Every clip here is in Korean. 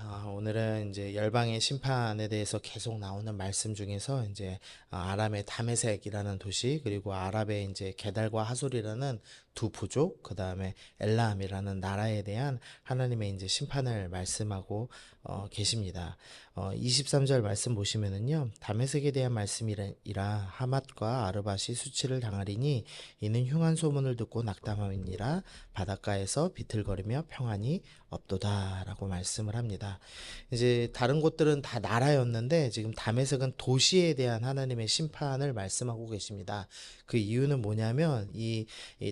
오늘은 이제 열방의 심판에 대해서 계속 나오는 말씀 중에서 이제 아람의 다메섹이라는 도시, 그리고 아랍의 이제 게달과 하솔이라는 두 부족, 그 다음에 엘람이라는 나라에 대한 하나님의 이제 심판을 말씀하고 계십니다. 23절 말씀 보시면은요, 다메섹에 대한 말씀이라 하맛과 아르밧이 수치를 당하리니 이는 흉한 소문을 듣고 낙담함이니라 바닷가에서 비틀거리며 평안이 없도다라고 말씀을 합니다. 이제 다른 곳들은 다 나라였는데 지금 다메섹은 도시에 대한 하나님의 심판을 말씀하고 계십니다. 그 이유는 뭐냐면 이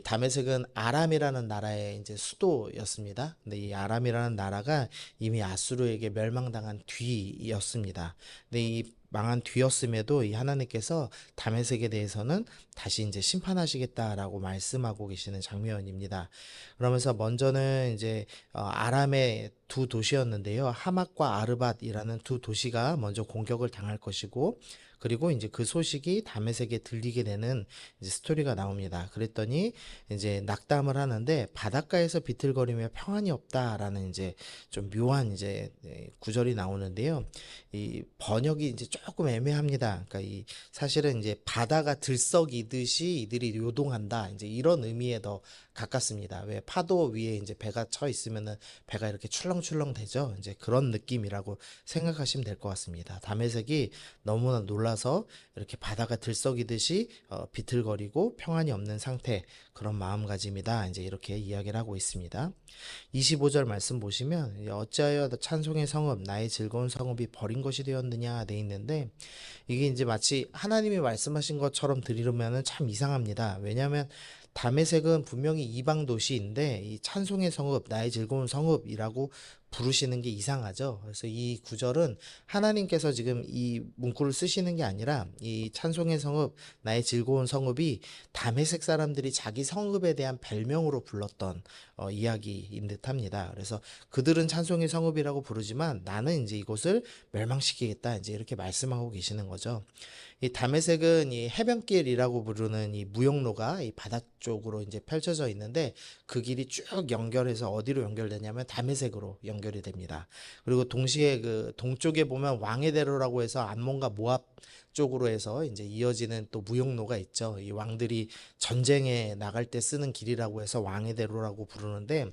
다메섹은 아람이라는 나라의 이제 수도였습니다. 근데 이 아람이라는 나라가 이미 아수르에게 멸망당한 뒤였습니다. 근데 이 망한 뒤였음에도 이 하나님께서 다메섹에 대해서는 다시 이제 심판하시겠다라고 말씀하고 계시는 장면입니다. 그러면서 먼저는 이제 아람의 두 도시였는데요. 하맛과 아르밧이라는 두 도시가 먼저 공격을 당할 것이고, 그리고 이제 그 소식이 다메섹에 들리게 되는 이제 스토리가 나옵니다. 그랬더니 이제 낙담을 하는데 바닷가에서 비틀거리며 평안이 없다라는 이제 좀 묘한 이제 구절이 나오는데요. 이 번역이 이제 조금 애매합니다. 그러니까 이 사실은 이제 바다가 들썩이듯이 이들이 요동한다, 이제 이런 의미에 더 가깝습니다. 왜 파도 위에 이제 배가 쳐 있으면은 배가 이렇게 출렁출렁 되죠. 이제 그런 느낌이라고 생각하시면 될 것 같습니다. 다메섹이 너무나 놀라서 이렇게 바다가 들썩이듯이 비틀거리고 평안이 없는 상태, 그런 마음가짐이다, 이제 이렇게 이야기를 하고 있습니다. 25절 말씀 보시면 어찌하여 찬송의 성읍 나의 즐거운 성읍이 버린 것이 되었느냐 돼 있는데, 이게 이제 마치 하나님이 말씀하신 것처럼 들으면은 참 이상합니다. 왜냐하면 다메섹은 분명히 이방 도시인데 이 찬송의 성읍, 나의 즐거운 성읍이라고 부르시는 게 이상하죠. 그래서 이 구절은 하나님께서 지금 이 문구를 쓰시는 게 아니라 이 찬송의 성읍, 나의 즐거운 성읍이 다메섹 사람들이 자기 성읍에 대한 별명으로 불렀던 이야기인 듯합니다. 그래서 그들은 찬송의 성읍이라고 부르지만 나는 이제 이곳을 멸망시키겠다, 이제 이렇게 말씀하고 계시는 거죠. 이 다메섹은 이 해변길이라고 부르는 이 무역로가 이 바다 쪽으로 이제 펼쳐져 있는데, 그 길이 쭉 연결해서 어디로 연결되냐면 다메섹으로 연결이 됩니다. 그리고 동시에 그 동쪽에 보면 왕의 대로라고 해서 암몬과 모압 쪽으로 해서 이제 이어지는 또 무역로가 있죠. 이 왕들이 전쟁에 나갈 때 쓰는 길이라고 해서 왕의 대로라고 부르는데,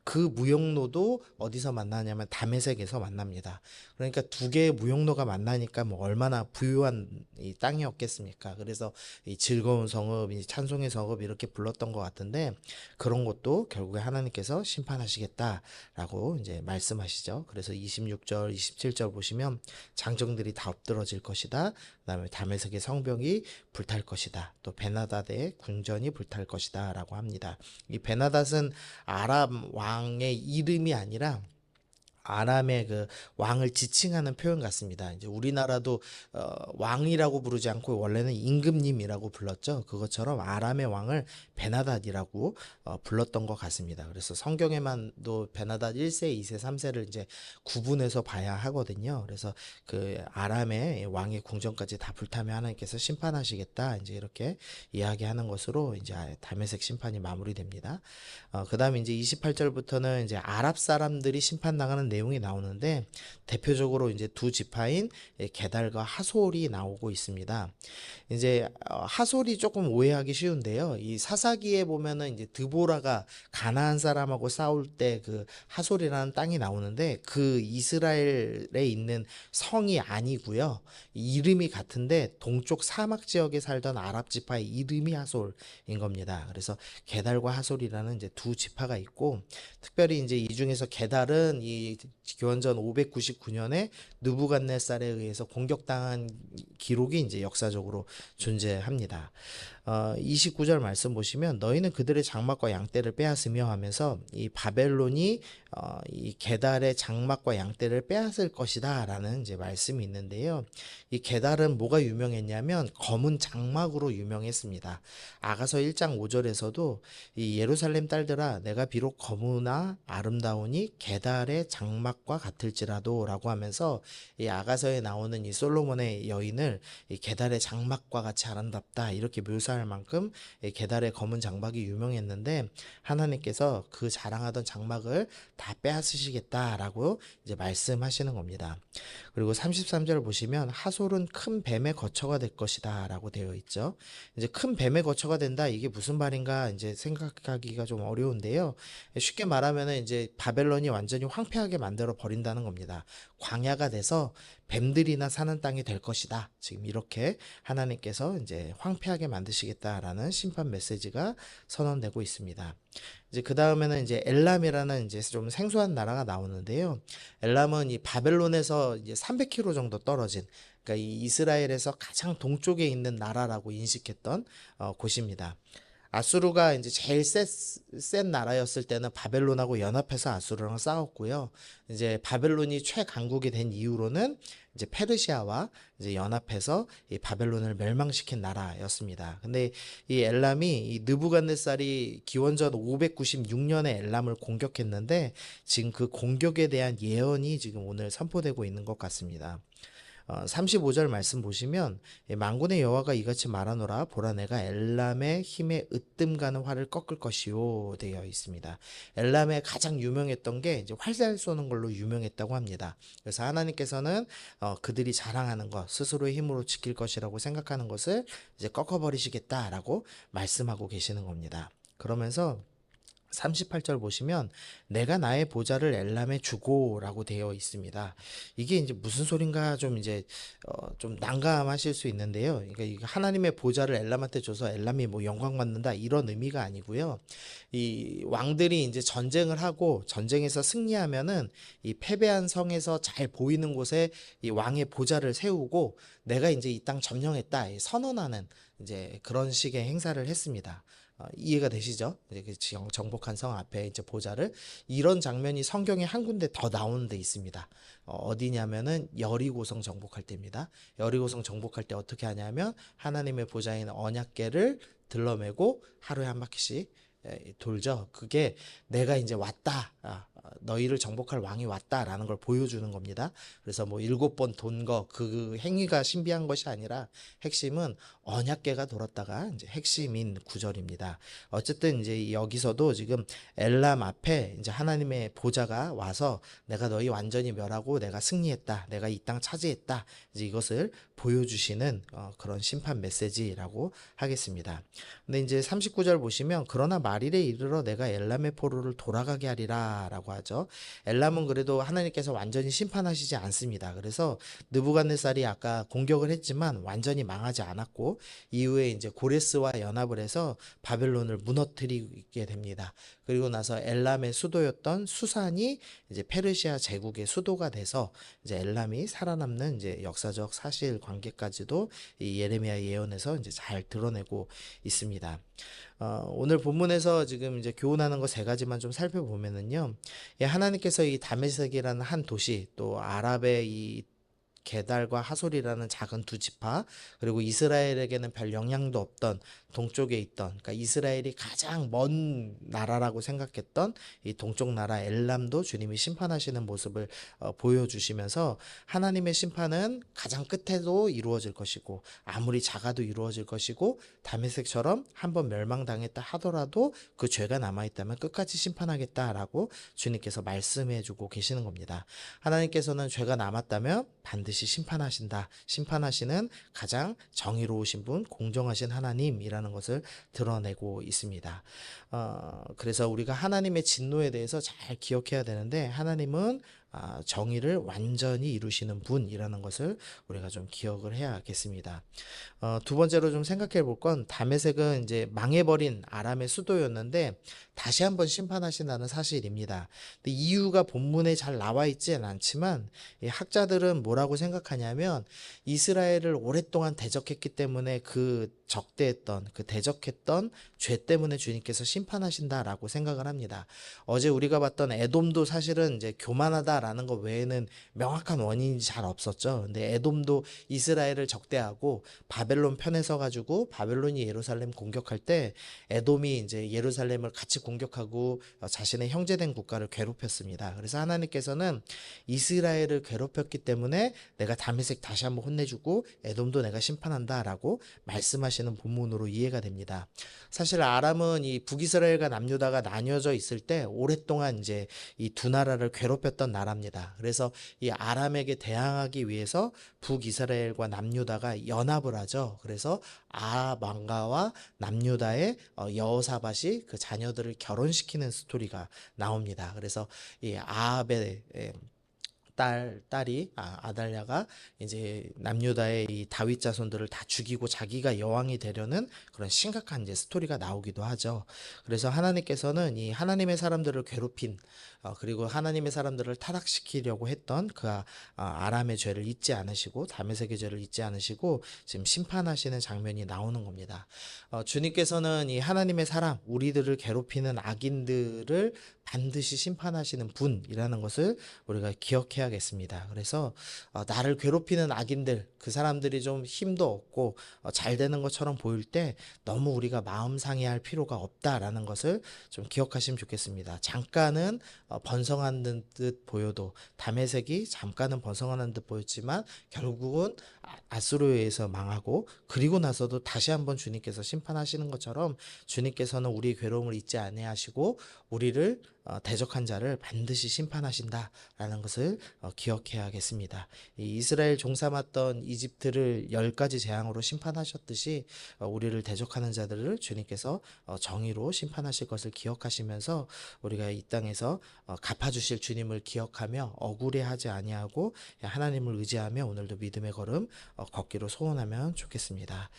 그 무역로도 어디서 만나냐면 다메섹에서 만납니다. 그러니까 두 개의 무역로가 만나니까 뭐 얼마나 부유한 이 땅이었겠습니까? 그래서 이 즐거운 성읍, 이 찬송의 성읍 이렇게 불렀던 것 같은데, 그런 것도 결국에 하나님께서 심판하시겠다라고 이제 말씀하시죠. 그래서 26절, 27절 보시면 장정들이 다 엎드러질 것이다. 그다음에 다메섹의 성벽이 불탈 것이다. 또 베나닷의 궁전이 불탈 것이다라고 합니다. 이 베나닷은 아람 왕의 이름이 아니라 아람의 그 왕을 지칭하는 표현 같습니다. 이제 우리나라도 왕이라고 부르지 않고 원래는 임금님이라고 불렀죠. 그것처럼 아람의 왕을 베나닷이라고 불렀던 것 같습니다. 그래서 성경에만도 베나닷 1세, 2세, 3세를 이제 구분해서 봐야 하거든요. 그래서 그 아람의 왕의 궁전까지 다 불타면 하나님께서 심판하시겠다, 이제 이렇게 이야기하는 것으로 이제 다메섹 심판이 마무리됩니다. 그다음에 이제 28절부터는 이제 아랍 사람들이 심판당하는 내용이 나오는데, 대표적으로 이제 두 지파인 게달과 하솔이 나오고 있습니다. 이제 하솔이 조금 오해하기 쉬운데요. 이 사사기에 보면은 이제 드보라가 가나안 사람하고 싸울 때 그 하솔이라는 땅이 나오는데, 그 이스라엘에 있는 성이 아니고요. 이름이 같은데 동쪽 사막 지역에 살던 아랍 지파의 이름이 하솔인 겁니다. 그래서 게달과 하솔이라는 이제 두 지파가 있고, 특별히 이제 이 중에서 게달은 이 기원전 599년에 느부갓네살에 의해서 공격당한 기록이 이제 역사적으로 존재합니다. 29절 말씀 보시면 너희는 그들의 장막과 양떼를 빼앗으며 하면서 이 바벨론이 이 게달의 장막과 양떼를 빼앗을 것이다 라는 이제 말씀이 있는데요. 이 게달은 뭐가 유명했냐면 검은 장막으로 유명했습니다. 아가서 1장 5절에서도 이 예루살렘 딸들아 내가 비록 검으나 아름다우니 게달의 장막과 같을지라도 라고 하면서 이 아가서에 나오는 이 솔로몬의 여인을 이 게달의 장막과 같이 아름답다, 이렇게 묘사 역사할 만큼 이 게달의 검은 장막이 유명했는데 하나님께서 그 자랑하던 장막을 다 빼앗으시겠다라고 이제 말씀하시는 겁니다. 그리고 33절 보시면 하솔은 큰 뱀의 거처가 될 것이다라고 되어 있죠. 이제 큰 뱀의 거처가 된다, 이게 무슨 말인가 이제 생각하기가 좀 어려운데요. 쉽게 말하면은 이제 바벨론이 완전히 황폐하게 만들어 버린다는 겁니다. 광야가 돼서 뱀들이나 사는 땅이 될 것이다. 지금 이렇게 하나님께서 이제 황폐하게 만드시겠다라는 심판 메시지가 선언되고 있습니다. 이제 그 다음에는 이제 엘람이라는 이제 좀 생소한 나라가 나오는데요. 엘람은 이 바벨론에서 이제 300km 정도 떨어진, 그러니까 이 이스라엘에서 가장 동쪽에 있는 나라라고 인식했던 곳입니다. 아수르가 이제 제일 센 나라였을 때는 바벨론하고 연합해서 아수르랑 싸웠고요. 이제 바벨론이 최강국이 된 이후로는 이제 페르시아와 이제 연합해서 이 바벨론을 멸망시킨 나라였습니다. 근데 이 엘람이 이 느부갓네살이 기원전 596년에 엘람을 공격했는데 지금 그 공격에 대한 예언이 지금 오늘 선포되고 있는 것 같습니다. 35절 말씀 보시면 만군의 여호와가 이같이 말하노라 보라 내가 엘람의 힘에 으뜸 가는 활을 꺾을 것이요 되어 있습니다. 엘람의 가장 유명했던 게 이제 활살 쏘는 걸로 유명했다고 합니다. 그래서 하나님께서는 그들이 자랑하는 것, 스스로의 힘으로 지킬 것이라고 생각하는 것을 이제 꺾어버리시겠다라고 말씀하고 계시는 겁니다. 그러면서 38절 보시면 내가 나의 보좌를 엘람에 주고라고 되어 있습니다. 이게 이제 무슨 소린가 좀 이제 좀 난감하실 수 있는데요. 그러니까 이게 하나님의 보좌를 엘람한테 줘서 엘람이 뭐 영광 받는다 이런 의미가 아니고요. 이 왕들이 이제 전쟁을 하고 전쟁에서 승리하면은 이 패배한 성에서 잘 보이는 곳에 이 왕의 보좌를 세우고 내가 이제 이 땅 점령했다 선언하는 이제 그런 식의 행사를 했습니다. 이해가 되시죠? 이제 그 정복한 성 앞에 이제 보좌를, 이런 장면이 성경에 한 군데 더 나오는 데 있습니다. 어디냐면은 여리고성 정복할 때입니다. 여리고성 정복할 때 어떻게 하냐면 하나님의 보좌인 언약궤를 들러매고 하루에 한 바퀴씩 돌죠. 그게 내가 이제 왔다. 너희를 정복할 왕이 왔다라는 걸 보여주는 겁니다. 그래서 뭐 7번 돈 거 그 행위가 신비한 것이 아니라 핵심은 언약궤가 돌았다가 이제 핵심인 구절입니다. 어쨌든 이제 여기서도 지금 엘람 앞에 이제 하나님의 보좌가 와서 내가 너희 완전히 멸하고 내가 승리했다. 내가 이 땅 차지했다. 이제 이것을 보여주시는 그런 심판 메시지라고 하겠습니다. 근데 이제 39절 보시면 그러나 말일에 이르러 내가 엘람의 포로를 돌아가게 하리라라고 하죠. 엘람은 그래도 하나님께서 완전히 심판하시지 않습니다. 그래서 느부갓네살이 아까 공격을 했지만 완전히 망하지 않았고 이후에 이제 고레스와 연합을 해서 바벨론을 무너뜨리게 됩니다. 그리고 나서 엘람의 수도였던 수산이 이제 페르시아 제국의 수도가 돼서 이제 엘람이 살아남는 이제 역사적 사실 관계까지도 이 예레미야 예언에서 이제 잘 드러내고 있습니다. 오늘 본문에서 지금 이제 교훈하는 거 세 가지만 좀 살펴보면은요, 하나님께서 이 다메섹이라는 한 도시, 또 아랍의 이 게달과 하솔이라는 작은 두 지파, 그리고 이스라엘에게는 별 영향도 없던 동쪽에 있던, 그러니까 이스라엘이 가장 먼 나라라고 생각했던 이 동쪽 나라 엘람도 주님이 심판하시는 모습을 보여주시면서 하나님의 심판은 가장 끝에도 이루어질 것이고 아무리 작아도 이루어질 것이고 다메섹처럼 한번 멸망당했다 하더라도 그 죄가 남아있다면 끝까지 심판하겠다라고 주님께서 말씀해주고 계시는 겁니다. 하나님께서는 죄가 남았다면 반드시 심판하신다. 심판하시는 가장 정의로우신 분, 공정하신 하나님이라는 것을 드러내고 있습니다. 그래서 우리가 하나님의 진노에 대해서 잘 기억해야 되는데 하나님은 정의를 완전히 이루시는 분이라는 것을 우리가 좀 기억을 해야겠습니다. 두 번째로 좀 생각해 볼 건 다메섹은 이제 망해버린 아람의 수도였는데 다시 한번 심판하신다는 사실입니다. 근데 이유가 본문에 잘 나와 있지는 않지만 이 학자들은 뭐라고 생각하냐면 이스라엘을 오랫동안 대적했기 때문에 그 적대했던 그 대적했던 죄 때문에 주님께서 심판하신다라고 생각을 합니다. 어제 우리가 봤던 에돔도 사실은 이제 교만하다 없다라는 것 외에는 명확한 원인이 잘 없었죠. 근데 에돔도 이스라엘을 적대하고 바벨론 편에 서가지고 바벨론이 예루살렘 공격할 때 에돔이 이제 예루살렘을 같이 공격하고 자신의 형제된 국가를 괴롭혔습니다. 그래서 하나님께서는 이스라엘을 괴롭혔기 때문에 내가 다메섹 다시 한번 혼내주고 에돔도 내가 심판한다라고 말씀하시는 본문으로 이해가 됩니다. 사실 아람은 이 북이스라엘과 남유다가 나뉘어져 있을 때 오랫동안 이제 이 두 나라를 괴롭혔던 나라입니다. 그래서 이 아람에게 대항하기 위해서 북이스라엘과 남유다가 연합을 하죠. 그래서 아합 왕가와 남유다의 여호사밧이 그 자녀들을 결혼시키는 스토리가 나옵니다. 그래서 이 아합의 딸이 아달랴가 이제 남유다의 이 다윗 자손들을 다 죽이고 자기가 여왕이 되려는 그런 심각한 이제 스토리가 나오기도 하죠. 그래서 하나님께서는 이 하나님의 사람들을 괴롭힌 그리고 하나님의 사람들을 타락시키려고 했던 그 아람의 죄를 잊지 않으시고 다메섹의 죄를 잊지 않으시고 지금 심판하시는 장면이 나오는 겁니다. 주님께서는 이 하나님의 사람, 우리들을 괴롭히는 악인들을 반드시 심판하시는 분이라는 것을 우리가 기억해야겠습니다. 그래서 나를 괴롭히는 악인들, 그 사람들이 좀 힘도 없고 잘 되는 것처럼 보일 때 너무 우리가 마음 상해할 필요가 없다라는 것을 좀 기억하시면 좋겠습니다. 잠깐은 번성하는 듯 보여도 다메섹이 잠깐은 번성하는 듯 보였지만 결국은 아수르에 의해서 망하고 그리고 나서도 다시 한번 주님께서 심판하시는 것처럼 주님께서는 우리의 괴로움을 잊지 아니하시고 우리를 대적한 자를 반드시 심판하신다라는 것을 기억해야겠습니다. 이 이스라엘 종삼았던 이집트를 10가지 재앙으로 심판하셨듯이 우리를 대적하는 자들을 주님께서 정의로 심판하실 것을 기억하시면서 우리가 이 땅에서 갚아주실 주님을 기억하며 억울해하지 아니하고 하나님을 의지하며 오늘도 믿음의 걸음 걷기로 소원하면 좋겠습니다.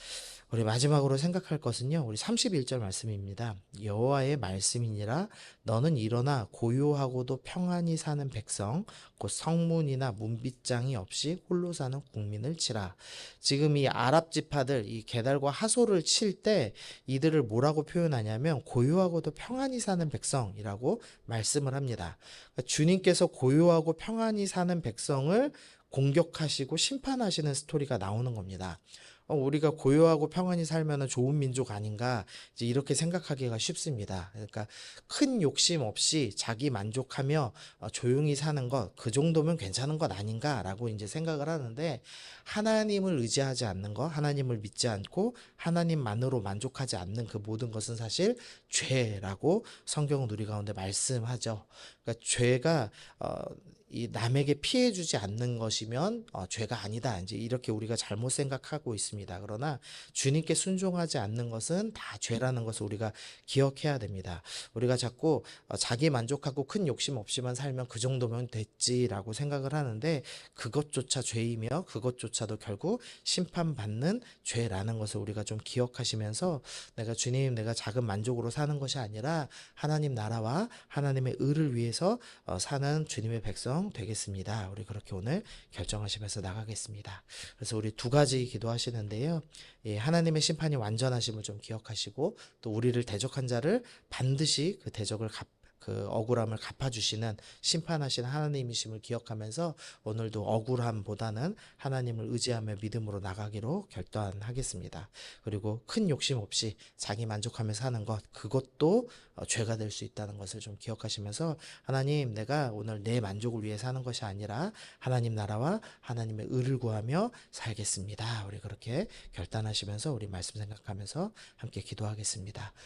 우리 마지막으로 생각할 것은요. 우리 31절 말씀입니다. 여호와의 말씀이니라 너는 일어나 고요하고도 평안히 사는 백성 곧 성문이나 문빗장이 없이 홀로 사는 국민을 치라. 지금 이 아랍 지파들 이 게달과 하솔을 칠 때 이들을 뭐라고 표현하냐면 고요하고도 평안히 사는 백성이라고 말씀을 합니다. 그러니까 주님께서 고요하고 평안히 사는 백성을 공격하시고 심판하시는 스토리가 나오는 겁니다. 우리가 고요하고 평안히 살면 좋은 민족 아닌가 이제 이렇게 생각하기가 쉽습니다. 그러니까 큰 욕심 없이 자기 만족하며 조용히 사는 것, 그 정도면 괜찮은 것 아닌가라고 이제 생각을 하는데 하나님을 의지하지 않는 것, 하나님을 믿지 않고 하나님만으로 만족하지 않는 그 모든 것은 사실 죄라고 성경은 우리 가운데 말씀하죠. 그러니까 죄가 이 남에게 피해 주지 않는 것이면 죄가 아니다. 이제 이렇게 우리가 잘못 생각하고 있습니다. 그러나 주님께 순종하지 않는 것은 다 죄라는 것을 우리가 기억해야 됩니다. 우리가 자꾸 자기 만족하고 큰 욕심 없이만 살면 그 정도면 됐지라고 생각을 하는데 그것조차 죄이며 그것조차도 결국 심판받는 죄라는 것을 우리가 좀 기억하시면서 내가 주님 내가 작은 만족으로 사는 것이 아니라 하나님 나라와 하나님의 의를 위해서 사는 주님의 백성 되겠습니다. 우리 그렇게 오늘 결정하시면서 나가겠습니다. 그래서 우리 두 가지 기도하시는데요. 하나님의 심판이 완전하심을 좀 기억하시고 또 우리를 대적한 자를 반드시 그 대적을 그 억울함을 갚아주시는 심판하신 하나님이심을 기억하면서 오늘도 억울함보다는 하나님을 의지하며 믿음으로 나가기로 결단하겠습니다. 그리고 큰 욕심 없이 자기 만족하며 사는 것 그것도 죄가 될 수 있다는 것을 좀 기억하시면서 하나님 내가 오늘 내 만족을 위해 사는 것이 아니라 하나님 나라와 하나님의 의를 구하며 살겠습니다. 우리 그렇게 결단하시면서 우리 말씀 생각하면서 함께 기도하겠습니다.